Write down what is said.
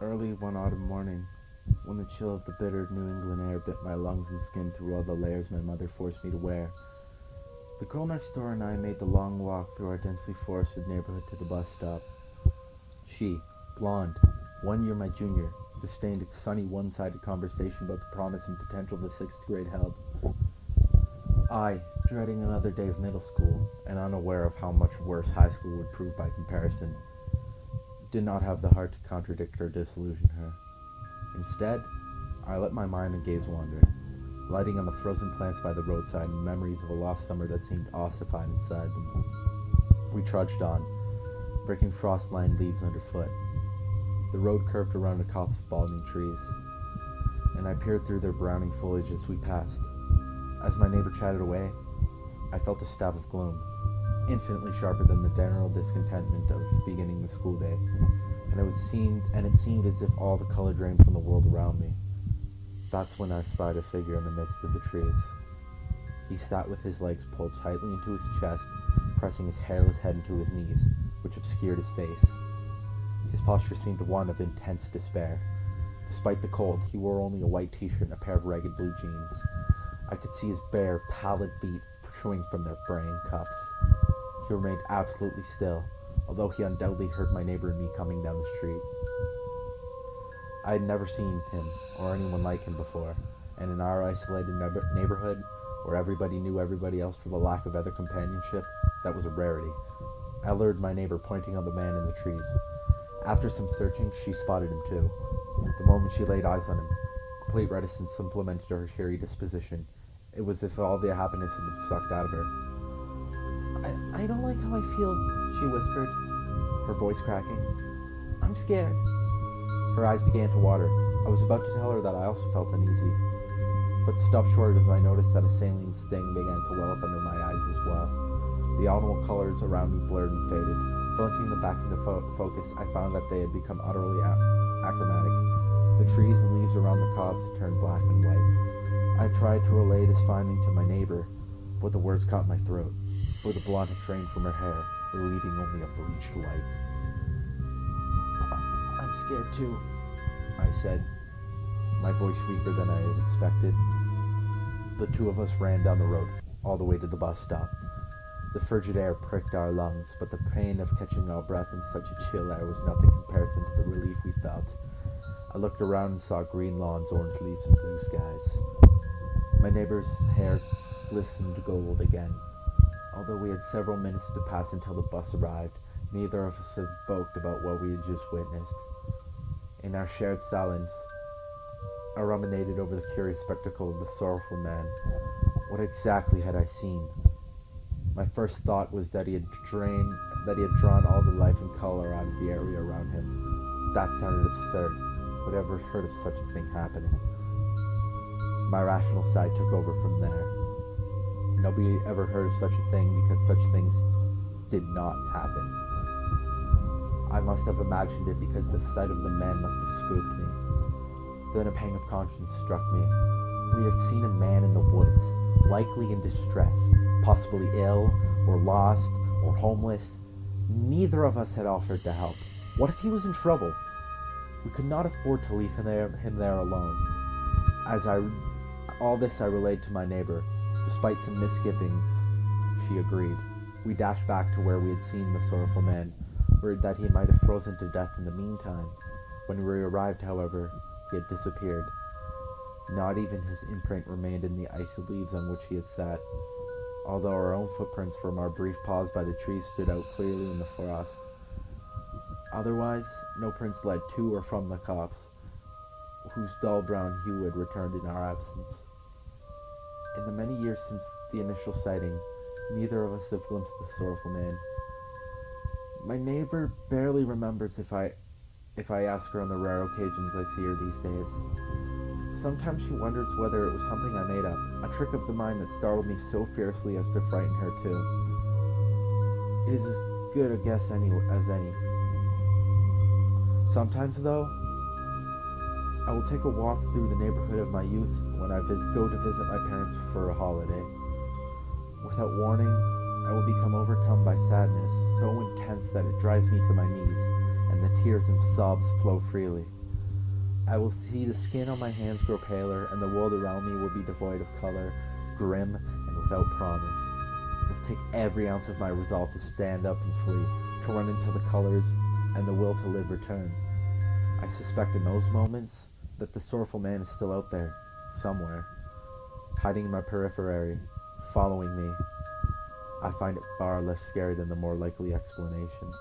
Early one autumn morning, when the chill of the bitter New England air bit my lungs and skin through all the layers my mother forced me to wear, the girl next door and I made the long walk through our densely forested neighborhood to the bus stop. She, blonde, 1 year my junior, sustained a sunny one-sided conversation about the promise and potential the sixth grade held. I, dreading another day of middle school, and unaware of how much worse high school would prove by comparison, did not have the heart to contradict or disillusion her. Instead, I let my mind and gaze wander, lighting on the frozen plants by the roadside and memories of a lost summer that seemed ossified inside them. We trudged on, breaking frost-lined leaves underfoot. The road curved around a copse of balding trees, and I peered through their browning foliage as we passed. As my neighbor chatted away, I felt a stab of gloom, infinitely sharper than the general discontentment of beginning the school day, and it seemed as if all the color drained from the world around me. That's when I spied a figure in the midst of the trees. He sat with his legs pulled tightly into his chest, pressing his hairless head into his knees, which obscured his face. His posture seemed one of intense despair. Despite the cold, he wore only a white t-shirt and a pair of ragged blue jeans. I could see his bare, pallid feet protruding from their braying cuffs. He remained absolutely still, although he undoubtedly heard my neighbor and me coming down the street. I had never seen him or anyone like him before, and in our isolated neighborhood, where everybody knew everybody else for the lack of other companionship, that was a rarity. I lured my neighbor, pointing out the man in the trees. After some searching, she spotted him too. The moment she laid eyes on him, complete reticence supplemented her cheery disposition. It was as if all the happiness had been sucked out of her. I don't like how I feel, she whispered, her voice cracking. I'm scared. Her eyes began to water. I was about to tell her that I also felt uneasy, but stopped short as I noticed that a saline sting began to well up under my eyes as well. The autumnal colors around me blurred and faded. Blinking them back into focus, I found that they had become utterly achromatic. The trees and leaves around the copse had turned black and white. I tried to relay this finding to my neighbor, but the words caught my throat, for the blonde had drained from her hair, relieving only a bleached white. I'm scared too, I said, my voice weaker than I had expected. The two of us ran down the road, all the way to the bus stop. The frigid air pricked our lungs, but the pain of catching our breath in such a chill air was nothing in comparison to the relief we felt. I looked around and saw green lawns, orange leaves, and blue skies. My neighbor's hair glistened gold again. Although we had several minutes to pass until the bus arrived, neither of us spoke about what we had just witnessed. In our shared silence, I ruminated over the curious spectacle of the Sorrowful Man. What exactly had I seen? My first thought was that he had drawn all the life and color out of the area around him. That sounded absurd. Who had ever heard of such a thing happening? My rational side took over from there. Nobody ever heard of such a thing because such things did not happen. I must have imagined it because the sight of the man must have spooked me. Then a pang of conscience struck me. We had seen a man in the woods, likely in distress, possibly ill, or lost, or homeless. Neither of us had offered to help. What if he was in trouble? We could not afford to leave him there alone. All this I relayed to my neighbor. Despite some misgivings, she agreed. We dashed back to where we had seen the Sorrowful Man, worried that he might have frozen to death in the meantime. When we arrived, however, he had disappeared. Not even his imprint remained in the icy leaves on which he had sat, although our own footprints from our brief pause by the trees stood out clearly in the frost. Otherwise, no prints led to or from the copse, whose dull brown hue had returned in our absence. In the many years since the initial sighting, neither of us have glimpsed the Sorrowful Man. My neighbor barely remembers if I ask her on the rare occasions I see her these days. Sometimes she wonders whether it was something I made up, a trick of the mind that startled me so fiercely as to frighten her too. It is as good a guess as any. Sometimes, though, I will take a walk through the neighborhood of my youth when I go to visit my parents for a holiday. Without warning, I will become overcome by sadness so intense that it drives me to my knees, and the tears and sobs flow freely. I will see the skin on my hands grow paler, and the world around me will be devoid of color, grim and without promise. It will take every ounce of my resolve to stand up and flee, to run until the colors and the will to live return. I suspect in those moments that the sorrowful man is still out there, somewhere, hiding in my periphery, following me. I find it far less scary than the more likely explanations.